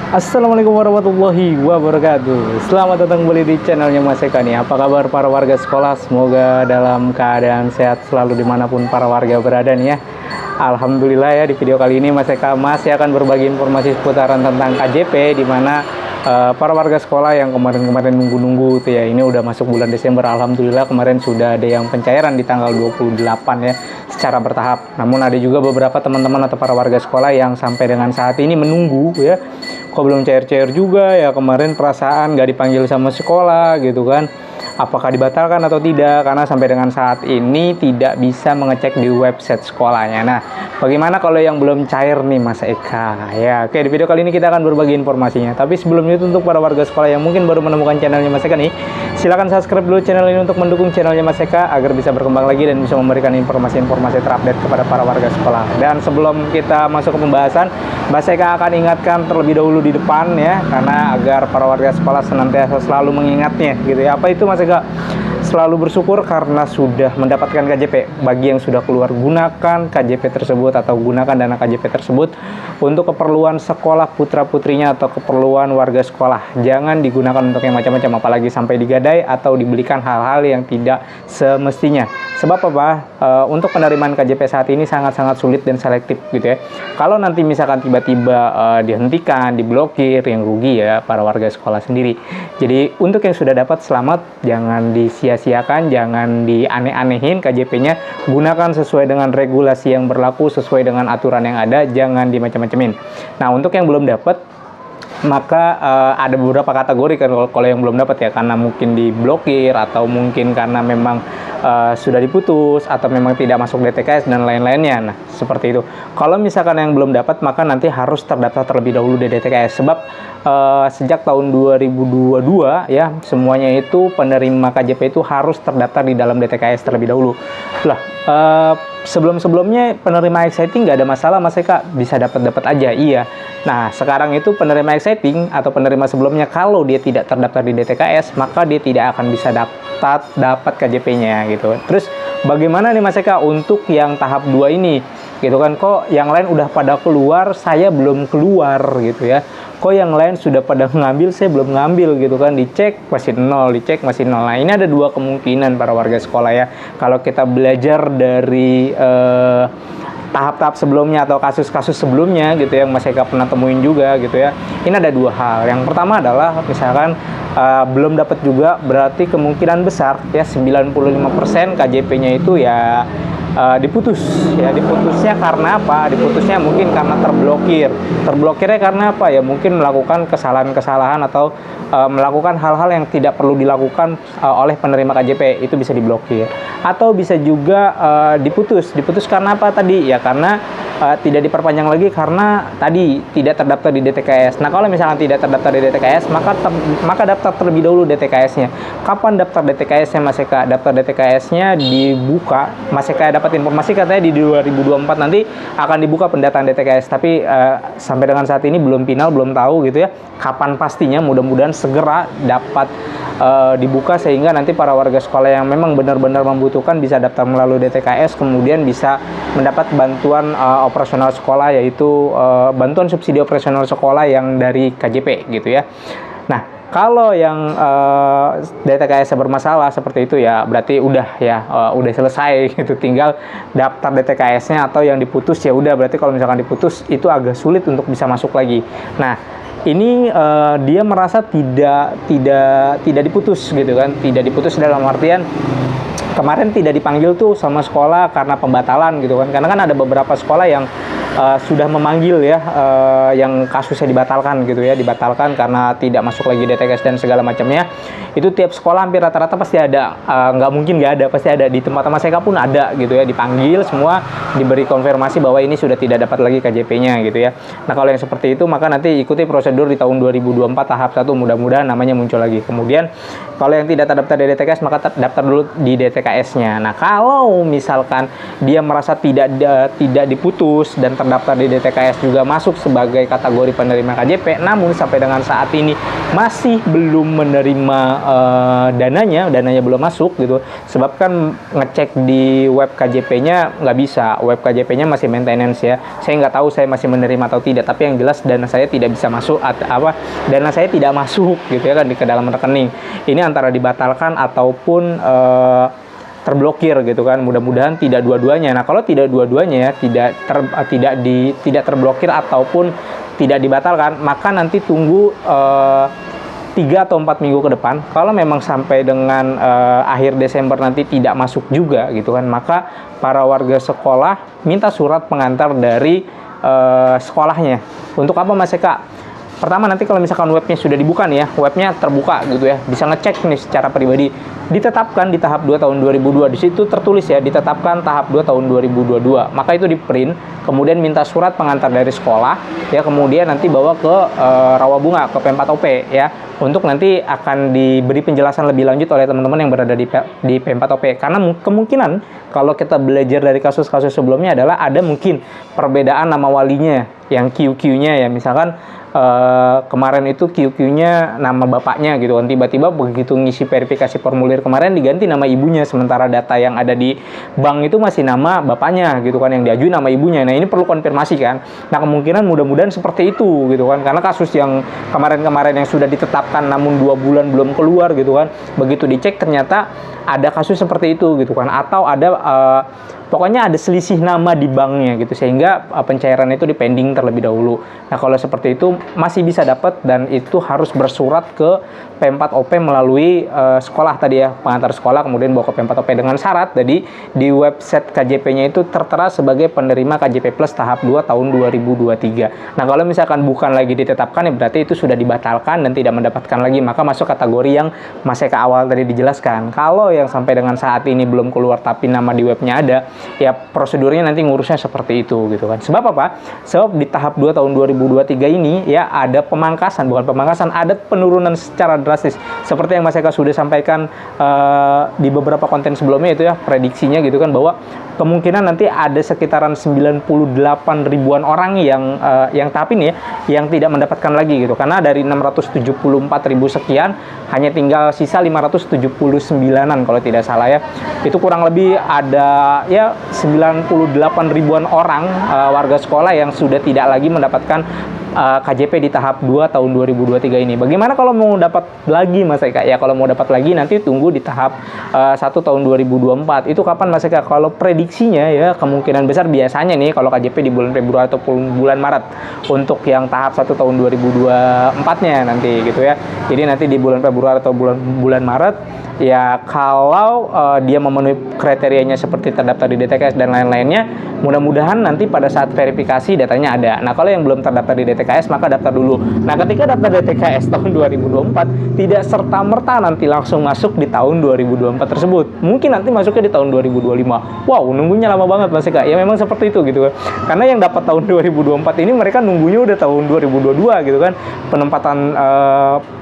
Assalamualaikum warahmatullahi wabarakatuh. Selamat datang kembali di channelnya Mas Eka nih. Apa kabar para warga sekolah? Semoga dalam keadaan sehat selalu dimanapun para warga berada nih ya. Alhamdulillah ya, di video kali ini Mas Eka masih akan berbagi informasi seputaran tentang KJP, di mana para warga sekolah yang kemarin-kemarin nunggu-nunggu tuh ya, ini udah masuk bulan Desember. Alhamdulillah kemarin sudah ada yang pencairan di tanggal 28 ya, secara bertahap. Namun ada juga beberapa teman-teman atau para warga sekolah yang sampai dengan saat ini menunggu ya, kok belum cair-cair juga ya. Kemarin perasaan nggak dipanggil sama sekolah gitu kan, apakah dibatalkan atau tidak, karena sampai dengan saat ini tidak bisa mengecek di website sekolahnya. Nah, bagaimana kalau yang belum cair nih Mas Eka ya? Oke, di video kali ini kita akan berbagi informasinya. Tapi sebelum itu, untuk para warga sekolah yang mungkin baru menemukan channelnya Mas Eka nih, silahkan subscribe dulu channel ini untuk mendukung channelnya Mas Eka agar bisa berkembang lagi dan bisa memberikan informasi-informasi terupdate kepada para warga sekolah. Dan sebelum kita masuk ke pembahasan, Mas Eka akan ingatkan terlebih dahulu di depan ya, karena agar para warga sekolah senantiasa selalu mengingatnya gitu ya. Apa itu Mas Eka? Selalu bersyukur karena sudah mendapatkan KJP. Bagi yang sudah keluar, gunakan KJP tersebut atau gunakan dana KJP tersebut untuk keperluan sekolah putra-putrinya atau keperluan warga sekolah. Jangan digunakan untuk yang macam-macam, apalagi sampai digadai atau dibelikan hal-hal yang tidak semestinya. Sebab apa? Untuk penerimaan KJP saat ini sangat-sangat sulit dan selektif gitu ya. Kalau nanti misalkan tiba-tiba dihentikan, diblokir, yang rugi ya para warga sekolah sendiri. Jadi untuk yang sudah dapat, selamat, jangan disia-siakan, jangan dianeh-anehin KJP-nya. Gunakan sesuai dengan regulasi yang berlaku, sesuai dengan aturan yang ada, jangan dimacam-macamin. Nah, untuk yang belum dapat, maka ada beberapa kategori kan kalau yang belum dapat ya, karena mungkin diblokir atau mungkin karena memang sudah diputus atau memang tidak masuk DTKS dan lain-lainnya. Nah, seperti itu. Kalau misalkan yang belum dapat, maka nanti harus terdaftar terlebih dahulu di DTKS. Sebab sejak tahun 2022 ya, semuanya itu penerima KJP itu harus terdaftar di dalam DTKS terlebih dahulu. Lah, sebelum-sebelumnya penerima exciting nggak ada masalah Mas Eka, bisa dapat aja. Iya. Nah, sekarang itu penerima exciting atau penerima sebelumnya, kalau dia tidak terdaftar di DTKS, maka dia tidak akan bisa dapat KJP-nya gitu. Terus bagaimana nih Mas Eka untuk yang tahap 2 ini? Gitu kan, kok yang lain udah pada keluar, saya belum keluar gitu ya. Kok yang lain sudah pada ngambil, saya belum ngambil gitu kan. Dicek masih nol, dicek masih nol. Nah, ini ada dua kemungkinan para warga sekolah ya. Kalau kita belajar dari tahap-tahap sebelumnya atau kasus-kasus sebelumnya gitu yang Mas Eka pernah temuin juga gitu ya. Ini ada dua hal. Yang pertama adalah misalkan belum dapat juga, berarti kemungkinan besar ya 95% KJP-nya itu ya diputus ya. Diputusnya karena apa? Diputusnya mungkin karena terblokirnya karena apa ya, mungkin melakukan kesalahan-kesalahan atau melakukan hal-hal yang tidak perlu dilakukan oleh penerima KJP, itu bisa diblokir. Atau bisa juga diputus karena apa tadi ya, karena tidak diperpanjang lagi karena tadi tidak terdaftar di DTKS. Nah, kalau misalkan tidak terdaftar di DTKS, maka daftar terlebih dahulu DTKS-nya. Kapan daftar DTKS-nya Mas Eka? Daftar DTKS-nya dibuka, Mas Eka dapat informasi katanya di 2024 nanti akan dibuka pendataan DTKS. Tapi sampai dengan saat ini belum final, belum tahu gitu ya kapan pastinya. Mudah-mudahan segera dapat dibuka, sehingga nanti para warga sekolah yang memang benar-benar membutuhkan bisa daftar melalui DTKS, kemudian bisa mendapat bantuan operasional sekolah, yaitu bantuan subsidi operasional sekolah yang dari KJP gitu ya. Nah, kalau yang DTKS bermasalah seperti itu ya, berarti udah ya, udah selesai gitu, tinggal daftar DTKS-nya. Atau yang diputus ya udah, berarti kalau misalkan diputus itu agak sulit untuk bisa masuk lagi. Nah, ini dia merasa tidak diputus gitu kan, tidak diputus dalam artian kemarin tidak dipanggil tuh sama sekolah karena pembatalan gitu kan. Karena kan ada beberapa sekolah yang sudah memanggil ya, yang kasusnya dibatalkan gitu ya, dibatalkan karena tidak masuk lagi DTKS dan segala macamnya. Itu tiap sekolah hampir rata-rata pasti ada, nggak mungkin nggak ada, pasti ada. Di tempat Mas Eka pun ada gitu ya, dipanggil semua, diberi konfirmasi bahwa ini sudah tidak dapat lagi KJP-nya gitu ya. Nah, kalau yang seperti itu, maka nanti ikuti prosedur di tahun 2024 tahap 1, mudah-mudahan namanya muncul lagi. Kemudian Kalau yang tidak terdaftar di DTKS maka daftar dulu di DTKS-nya. Nah, kalau misalkan dia merasa tidak diputus dan terdaftar di DTKS juga masuk sebagai kategori penerima KJP, namun sampai dengan saat ini masih belum menerima dananya belum masuk gitu. Sebab kan ngecek di web KJP-nya nggak bisa, web KJP-nya masih maintenance ya. Saya nggak tahu saya masih menerima atau tidak, tapi yang jelas dana saya tidak bisa masuk dana saya tidak masuk gitu ya kan ke dalam rekening. Ini antara dibatalkan ataupun terblokir gitu kan. Mudah-mudahan tidak dua-duanya. Nah, kalau tidak dua-duanya ya, tidak terblokir ataupun tidak dibatalkan, maka nanti tunggu 3 atau 4 minggu ke depan. Kalau memang sampai dengan akhir Desember nanti tidak masuk juga gitu kan, maka para warga sekolah minta surat pengantar dari sekolahnya. Untuk apa Mas Eka? Pertama, nanti kalau misalkan webnya sudah dibuka nih ya, webnya terbuka gitu ya, bisa ngecek nih secara pribadi, ditetapkan di tahap 2 tahun 2002, di situ tertulis ya, ditetapkan tahap 2 tahun 2022, maka itu di print, kemudian minta surat pengantar dari sekolah, ya, kemudian nanti bawa ke Rawabunga, ke P4OP ya, untuk nanti akan diberi penjelasan lebih lanjut oleh teman-teman yang berada di P4OP, karena kemungkinan kalau kita belajar dari kasus-kasus sebelumnya adalah ada mungkin perbedaan nama walinya, yang QQ-nya ya, misalkan kemarin itu QQ-nya nama bapaknya gitu kan, tiba-tiba begitu ngisi verifikasi formulir kemarin diganti nama ibunya, sementara data yang ada di bank itu masih nama bapaknya gitu kan, yang diajuin nama ibunya. Nah, ini perlu konfirmasi kan. Nah, kemungkinan mudah-mudahan seperti itu gitu kan, karena kasus yang kemarin-kemarin yang sudah ditetapkan namun 2 bulan belum keluar gitu kan, begitu dicek ternyata ada kasus seperti itu gitu kan, atau ada pokoknya ada selisih nama di banknya gitu, sehingga pencairan itu dipending terlebih dahulu. Nah, kalau seperti itu masih bisa dapat, dan itu harus bersurat ke P4OP melalui sekolah tadi ya, pengantar sekolah, kemudian bawa ke P4OP dengan syarat tadi di website KJP-nya itu tertera sebagai penerima KJP Plus tahap 2 tahun 2023. Nah, kalau misalkan bukan lagi ditetapkan ya berarti itu sudah dibatalkan dan tidak mendapatkan lagi, maka masuk kategori yang Mas Eka awal tadi dijelaskan. Kalau yang sampai dengan saat ini belum keluar tapi nama di webnya ada, ya prosedurnya nanti ngurusnya seperti itu gitu kan. Sebab apa? Sebab di tahap 2 tahun 2023 ini ya ada ada penurunan secara drastis. Seperti yang Mas Eka sudah sampaikan di beberapa konten sebelumnya itu ya, prediksinya gitu kan, bahwa kemungkinan nanti ada sekitaran 98 ribuan orang yang tahap ini ya, yang tidak mendapatkan lagi gitu. Karena dari 674 ribu sekian hanya tinggal sisa 579-an kalau tidak salah ya. Itu kurang lebih ada ya 98 ribuan orang warga sekolah yang sudah tidak lagi mendapatkan KJP di tahap 2 tahun 2023 ini. Bagaimana kalau mau dapat lagi Mas Eka? Ya, kalau mau dapat lagi nanti tunggu di tahap 1 tahun 2024. Itu kapan Mas Eka? Kalau prediksinya ya kemungkinan besar biasanya nih kalau KJP di bulan Februari ataupun bulan Maret untuk yang tahap 1 tahun 2024-nya nanti gitu ya. Jadi nanti di bulan Februari atau bulan Maret ya, kalau dia memenuhi kriterianya seperti terdaftar di DTKS dan lain-lainnya, mudah-mudahan nanti pada saat verifikasi datanya ada. Nah, kalau yang belum terdaftar di DTKS maka daftar dulu. Nah, ketika daftar DTKS tahun 2024 tidak serta-merta nanti langsung masuk di tahun 2024 tersebut. Mungkin nanti masuknya di tahun 2025. Wow, nunggunya lama banget Mas Eka. Ya memang seperti itu gitu kan. Karena yang dapat tahun 2024 ini mereka nunggunya udah tahun 2022 gitu kan.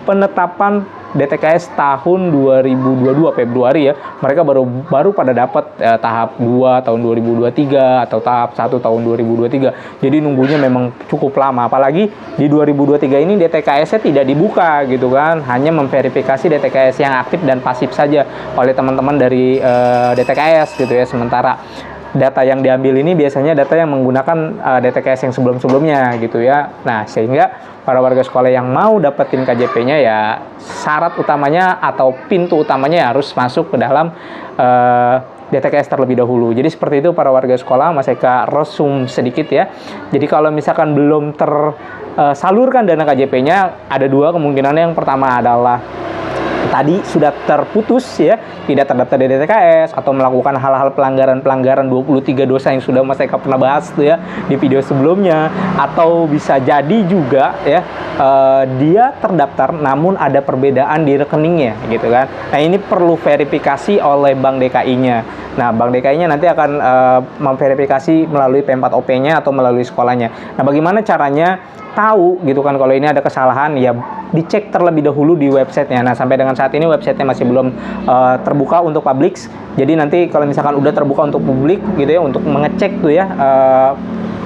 Penetapan DTKS tahun 2022 Februari ya, mereka baru pada dapat tahap 2 tahun 2023 atau tahap 1 tahun 2023. Jadi nunggunya memang cukup lama, apalagi di 2023 ini DTKS-nya tidak dibuka gitu kan, hanya memverifikasi DTKS yang aktif dan pasif saja oleh teman-teman dari DTKS gitu ya. Sementara data yang diambil ini biasanya data yang menggunakan DTKS yang sebelum-sebelumnya gitu ya. Nah, sehingga para warga sekolah yang mau dapetin KJP-nya ya syarat utamanya atau pintu utamanya harus masuk ke dalam DTKS terlebih dahulu. Jadi seperti itu para warga sekolah. Mas Eka resum sedikit ya. Jadi kalau misalkan belum tersalurkan dana KJP-nya, ada dua kemungkinan. Yang pertama adalah tadi sudah terputus ya, tidak terdaftar di DTKS atau melakukan hal-hal pelanggaran 23 dosa yang sudah Mas Eka pernah bahas tuh ya di video sebelumnya, atau bisa jadi juga ya dia terdaftar namun ada perbedaan di rekeningnya gitu kan. Nah, ini perlu verifikasi oleh Bank DKI-nya. Nah, Bank DKI-nya nanti akan memverifikasi melalui P4OP-nya atau melalui sekolahnya. Nah, bagaimana caranya? tahu gitu kan kalau ini ada kesalahan, ya dicek terlebih dahulu di websitenya. Nah, sampai dengan saat ini websitenya masih belum terbuka untuk publik. Jadi nanti kalau misalkan udah terbuka untuk publik gitu ya, untuk mengecek tuh ya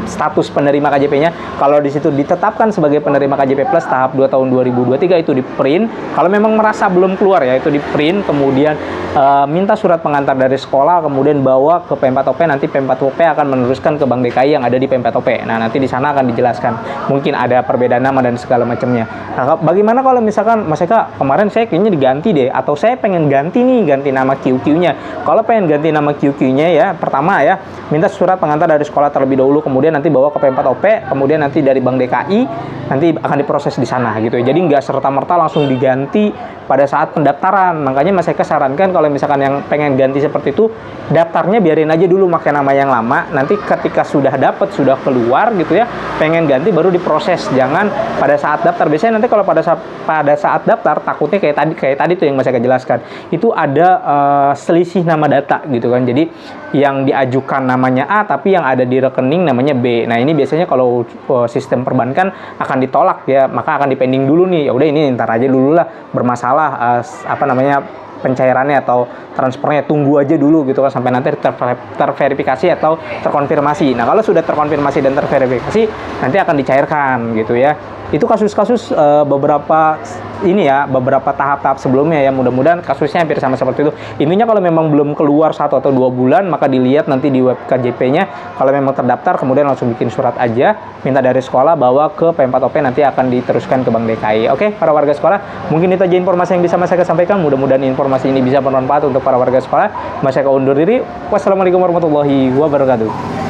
status penerima KJP-nya. Kalau di situ ditetapkan sebagai penerima KJP Plus tahap 2 tahun 2023 itu di print. Kalau memang merasa belum keluar ya itu di print, kemudian minta surat pengantar dari sekolah, kemudian bawa ke P4OP, nanti P4OP akan meneruskan ke Bank DKI yang ada di P4OP. Nah, nanti di sana akan dijelaskan. Mungkin ada perbedaan nama dan segala macamnya. Nah, bagaimana kalau misalkan Mas Eka kemarin saya kayaknya diganti deh, atau saya pengen ganti nih, ganti nama QQ-nya. Kalau pengen ganti nama QQ-nya ya, pertama ya, minta surat pengantar dari sekolah terlebih dahulu, kemudian nanti bawa ke P4OP, kemudian nanti dari Bank DKI nanti akan diproses di sana gitu ya. Jadi nggak serta-merta langsung diganti pada saat pendaftaran. Makanya Mas Eka sarankan kalau misalkan yang pengen ganti seperti itu, daftarnya biarin aja dulu pakai nama yang lama. Nanti ketika sudah dapat, sudah keluar gitu ya, pengen ganti baru diproses. Jangan pada saat daftar. Biasanya nanti kalau pada saat daftar takutnya kayak tadi tuh yang Mas Eka jelaskan. Itu ada selisih nama data gitu kan. Jadi yang diajukan namanya A tapi yang ada di rekening namanya B. Nah, ini biasanya kalau sistem perbankan akan ditolak ya, maka akan dipending dulu nih. Ya udah ini ntar aja dulu lah, bermasalah pencairannya atau transfernya, tunggu aja dulu gitu kan sampai nanti terverifikasi atau terkonfirmasi. Nah, kalau sudah terkonfirmasi dan terverifikasi nanti akan dicairkan gitu ya. Itu kasus-kasus beberapa tahap-tahap sebelumnya ya. Mudah-mudahan kasusnya hampir sama seperti itu. Intinya kalau memang belum keluar 1 atau 2 bulan, maka dilihat nanti di web KJP-nya. Kalau memang terdaftar, kemudian langsung bikin surat aja, minta dari sekolah, bawa ke P4OP, nanti akan diteruskan ke Bank DKI. Oke, para warga sekolah, mungkin itu aja informasi yang bisa Mas Eka sampaikan. Mudah-mudahan informasi ini bisa bermanfaat untuk para warga sekolah. Mas Eka undur diri. Wassalamualaikum warahmatullahi wabarakatuh.